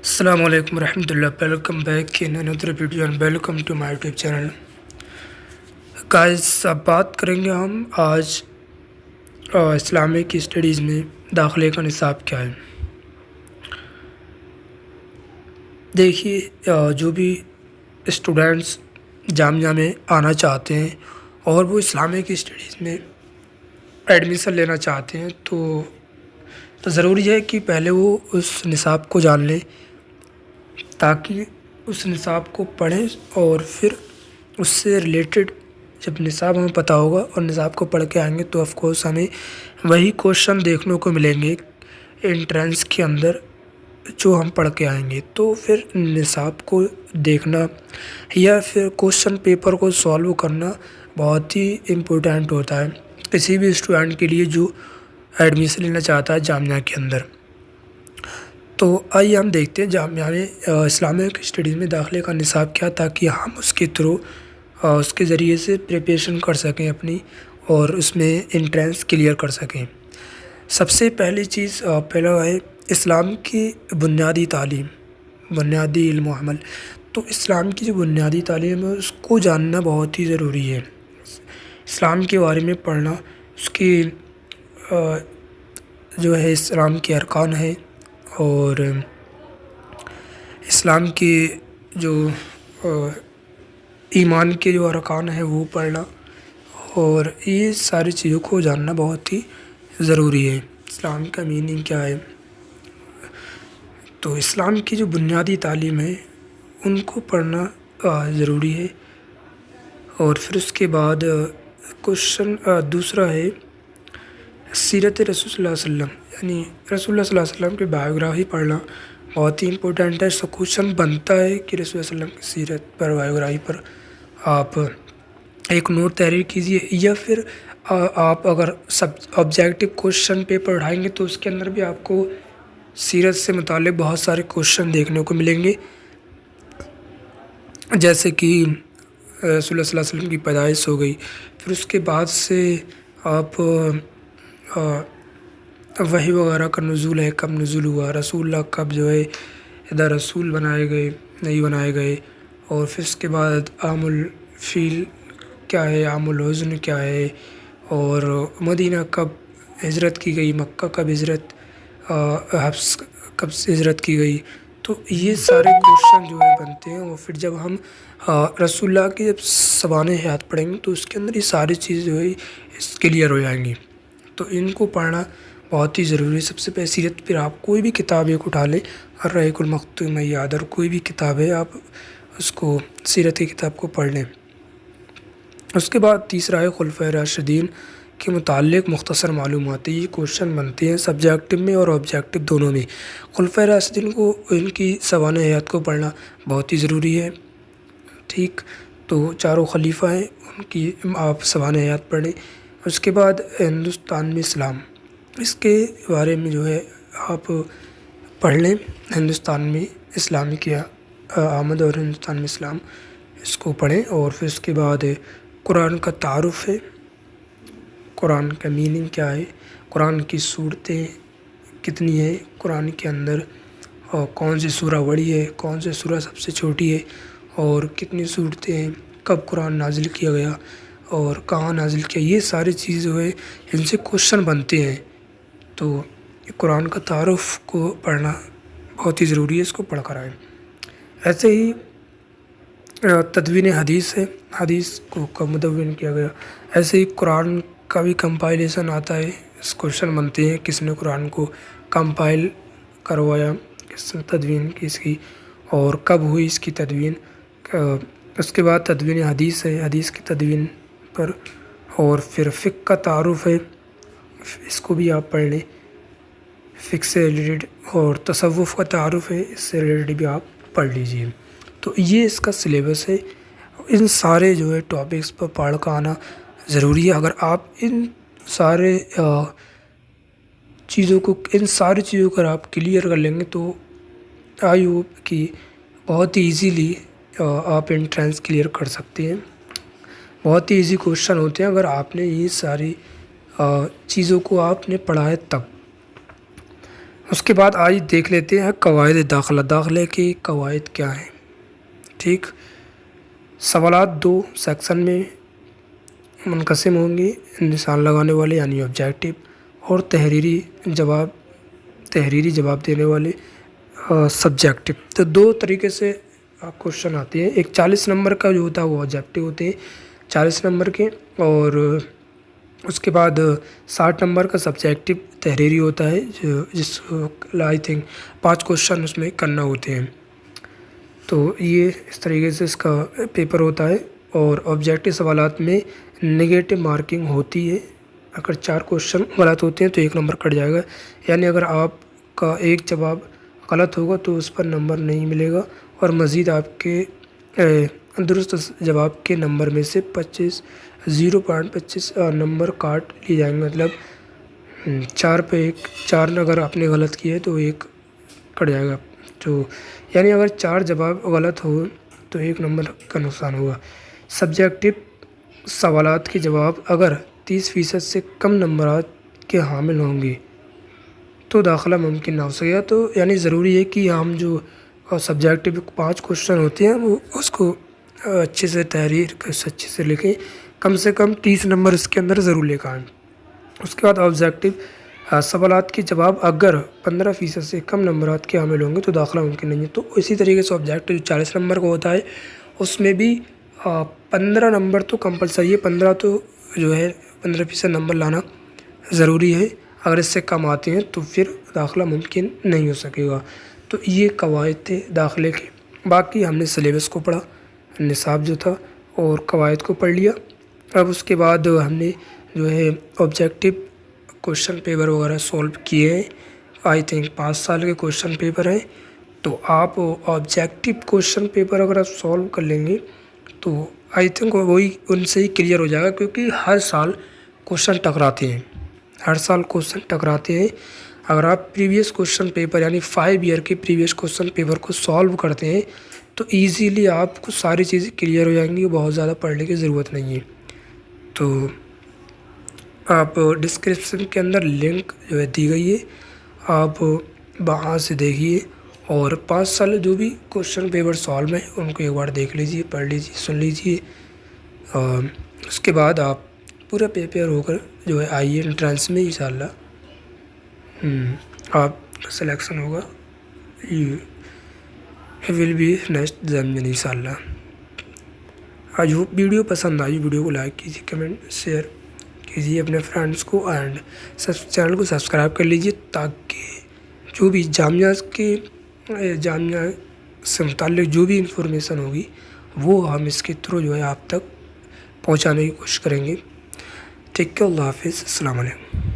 السلام علیکم ورحمۃ اللہ. Welcome back in another video and welcome to my YouTube channel. Guys اب بات کریں گے ہم آج اسلامک اسٹڈیز میں داخلے کا نصاب کیا ہے. دیکھیے جو بھی اسٹوڈنٹس جامعہ میں آنا چاہتے ہیں اور وہ اسلامک اسٹڈیز میں ایڈمیشن لینا چاہتے ہیں تو ضروری ہے کہ پہلے وہ اس نصاب کو جان لیں تاکہ اس نصاب کو پڑھیں اور پھر اس سے ریلیٹڈ جب نصاب ہمیں پتہ ہوگا اور نصاب کو پڑھ کے آئیں گے تو آف کورس ہمیں وہی کوشچن دیکھنے کو ملیں گے انٹرنس کے اندر جو ہم پڑھ کے آئیں گے. تو پھر نصاب کو دیکھنا یا پھر کوشچن پیپر کو سالو کرنا بہت ہی امپورٹنٹ ہوتا ہے کسی بھی اسٹوڈنٹ کے لیے جو ایڈمیشن لینا چاہتا ہے جامعہ کے اندر. تو آئیے ہم دیکھتے ہیں جامعہ میں اسلامک اسٹڈیز میں داخلے کا نصاب کیا تاکہ ہم اس کے تھرو اس کے ذریعے سے پریپریشن کر سکیں اپنی اور اس میں انٹرنس کلیئر کر سکیں. سب سے پہلی چیز پہلا ہے اسلام کی بنیادی تعلیم، بنیادی علم و عمل. تو اسلام کی جو بنیادی تعلیم ہے اس کو جاننا بہت ہی ضروری ہے. اسلام کے بارے میں پڑھنا، اس کی جو ہے اسلام کے ارکان ہے اور اسلام کے جو ایمان کے جو ارکان ہیں وہ پڑھنا اور یہ ساری چیزوں کو جاننا بہت ہی ضروری ہے. اسلام کا میننگ کیا ہے، تو اسلام کی جو بنیادی تعلیم ہے ان کو پڑھنا ضروری ہے. اور پھر اس کے بعد کوشچن دوسرا ہے سیرت رسول صلی اللہ علیہ وسلم، یعنی رسول اللہ صلی اللہ علیہ وسلم کی بایوگرافی پڑھنا بہت ہی امپورٹنٹ ہے. سو کوشچن بنتا ہے کہ رسول اللہ علیہ وسلم کی سیرت پر، بایوگرافی پر آپ ایک نوٹ تحریر کیجیے یا پھر آپ اگر آبجیکٹیو کوشچن پیپر اٹھائیں گے تو اس کے اندر بھی آپ کو سیرت سے متعلق بہت سارے کوشچن دیکھنے کو ملیں گے، جیسے کہ رسول اللہ صلی اللہ علیہ وسلم کی پیدائش ہو گئی. پھر اس کے بعد سے آپ وحی وغیرہ کا نزول ہے، کب نزول ہوا، رسول اللہ کب جو ہے ادھر رسول بنائے گئے نہیں بنائے گئے. اور پھر اس کے بعد عام الفیل کیا ہے، عام الحزن کیا ہے، اور مدینہ کب ہجرت کی گئی، مکہ کب ہجرت، حبس کب ہجرت کی گئی. تو یہ سارے کوشچن جو ہے بنتے ہیں. اور پھر جب ہم رسول اللہ کی جب سوانح حیات پڑھیں گے تو اس کے اندر یہ ساری چیز جو ہے کلیئر ہو جائیں گی. تو ان کو پڑھنا بہت ہی ضروری ہے. سب سے پہلے سیرت، پھر آپ کوئی بھی کتاب ایک اٹھا لیں، الرحیق المختوم یا ادر کوئی بھی کتاب ہے آپ اس کو سیرت کی کتاب کو پڑھ لیں. اس کے بعد تیسرا ہے خلفائے راشدین کے متعلق مختصر معلومات. یہ کوشچن بنتے ہیں سبجیکٹو میں اور آبجیکٹو دونوں میں. خلفائے راشدین کو ان کی سوانح حیات کو پڑھنا بہت ہی ضروری ہے. ٹھیک، تو چاروں خلیفہ ہیں ان کی آپ سوانح حیات پڑھیں. اس کے بعد ہندوستان میں اسلام، اس کے بارے میں جو ہے آپ پڑھ لیں. ہندوستان میں اسلام کی آمد اور ہندوستان میں اسلام، اس کو پڑھیں. اور پھر اس کے بعد قرآن کا تعارف ہے، قرآن کا میننگ کیا ہے، قرآن کی صورتیں کتنی ہیں قرآن کے اندر، اور کون سی سورہ بڑی ہے، کون سی سورہ سب سے چھوٹی ہے، اور کتنی صورتیں ہیں، کب قرآن نازل کیا گیا اور کہاں نازل کیا. یہ ساری چیز جو ہے ان سے کوشچن بنتے ہیں. تو قرآن کا تعارف کو پڑھنا بہت ہی ضروری ہے، اس کو پڑھ کر آئیں. ایسے ہی تدوین حدیث ہے، حدیث کو کب مدون کیا گیا. ایسے ہی قرآن کا بھی کمپائلیشن آتا ہے، اس کوشچن بنتے ہیں کس نے قرآن کو کمپائل کروایا، کس نے تدوین کی اس کی، اور کب ہوئی اس کی تدوین. اس کے بعد تدوین حدیث ہے، حدیث کی تدوین پر. اور پھر فقہ کا تعارف ہے، اس کو بھی آپ پڑھ لیں، فقہ سے ریلیٹڈ. اور تصوف کا تعارف ہے، اس سے ریلیٹڈ بھی آپ پڑھ لیجئے. تو یہ اس کا سلیبس ہے. ان سارے جو ہے ٹاپکس پر پڑھ کر آنا ضروری ہے. اگر آپ ان سارے چیزوں کو اگر آپ کلیئر کر لیں گے تو آئی ہوپ کہ بہت ہی ایزیلی آپ انٹرنس کلیئر کر سکتے ہیں. بہت ہی ایزی کوشچن ہوتے ہیں اگر آپ نے یہ ساری چیزوں کو آپ نے پڑھا ہے تب. اس کے بعد آج دیکھ لیتے ہیں قواعد داخلہ، داخلے کے قواعد کیا ہیں. ٹھیک، سوالات 2 سیکشن میں منقسم ہوں گے، نشان لگانے والے یعنی آبجیکٹو اور تحریری جواب دینے والے سبجیکٹو. تو 2 طریقے سے کوشچن آتے ہیں. ایک 40 نمبر کا جو ہوتا ہے وہ آبجیکٹو ہوتے ہیں 40 نمبر کے، اور اس کے بعد 60 نمبر کا سبجیکٹو تحریری ہوتا ہے جس آئی تھنک 5 کوشچن اس میں کرنا ہوتے ہیں. تو یہ اس طریقے سے اس کا پیپر ہوتا ہے. اور آبجیکٹو سوالات میں نگیٹو مارکنگ ہوتی ہے. اگر 4 کوشچن غلط ہوتے ہیں تو 1 نمبر کٹ جائے گا، یعنی اگر آپ کا ایک جواب غلط ہوگا تو اس پر نمبر نہیں ملے گا، اور مزید آپ کے درست جواب کے نمبر میں سے 0.25 نمبر کاٹ لیے جائیں گے. مطلب 4 پہ 4 اگر آپ نے غلط کیے تو 1 کٹ جائے گا. تو یعنی اگر 4 جواب غلط ہو تو 1 نمبر کا نقصان ہوگا. سبجیکٹو سوالات کے جواب اگر 30% سے کم نمبرات کے حامل ہوں گے تو داخلہ ممکن نہ ہو سکے گا. تو یعنی ضروری ہے کہ ہم جو سبجیکٹو 5 کوشچن ہوتے ہیں وہ اس کو اچھے سے اچھے سے لکھیں، کم سے کم 30 نمبر اس کے اندر ضرور لے کر آئیں. اس کے بعد آبجیکٹو سوالات کے جواب اگر 15% سے کم نمبرات کے حامل ہوں گے تو داخلہ ممکن نہیں ہے. تو اسی طریقے سے آبجیکٹو جو 40 نمبر کا ہوتا ہے اس میں بھی 15 نمبر تو کمپلسری ہے. 15 تو جو ہے 15% نمبر لانا ضروری ہے. اگر اس سے کم آتے ہیں تو پھر داخلہ ممکن نہیں ہو سکے گا. تو یہ قواعد تھے داخلے کے. باقی ہم نے سلیبس کو پڑھا، نصاب جو تھا، اور قواعد کو پڑھ لیا. اب اس کے بعد ہم نے جو ہے آبجیکٹو کوشچن پیپر وغیرہ سولو کیے ہیں. آئی تھنک 5 سال کے کوشچن پیپر ہیں. تو آپ آبجیکٹو کوشچن پیپر اگر آپ سولو کر لیں گے تو آئی تھنک وہی ان سے ہی کلیئر ہو جائے گا، کیونکہ ہر سال کوشچن ٹکراتے ہیں. اگر آپ پریویس کوشچن پیپر یعنی 5 ایئر کے پریویس کوشچن پیپر کو سولو کرتے ہیں تو ایزیلی آپ کو ساری چیزیں کلیئر ہو جائیں گی، بہت زیادہ پڑھنے کی ضرورت نہیں ہے. تو آپ ڈسکرپشن کے اندر لنک جو ہے دی گئی ہے، آپ وہاں سے دیکھیے، اور 5 سال جو بھی کوشچن پیپر سالو ہیں ان کو ایک بار دیکھ لیجیے، پڑھ لیجیے، سن لیجیے. اس کے بعد آپ پورا پیپر ہو کر جو ہے آئیے انٹرنس میں، انشاءاللہ آپ سلیکشن ہوگا. ول بی نیکسٹ ایگزام میں انشاءاللہ. آج وہ ویڈیو پسند آئی، ویڈیو کو لائک کیجیے، کمنٹ شیئر کیجیے اپنے فرینڈس کو، اینڈ چینل کو سبسکرائب کر لیجیے تاکہ جو بھی جامعہ سے متعلق جو بھی انفارمیشن ہوگی وہ ہم اس کے تھرو جو ہے آپ تک پہنچانے کی کوشش کریں گے. ٹھیک ہے، اللہ حافظ، السلام علیکم.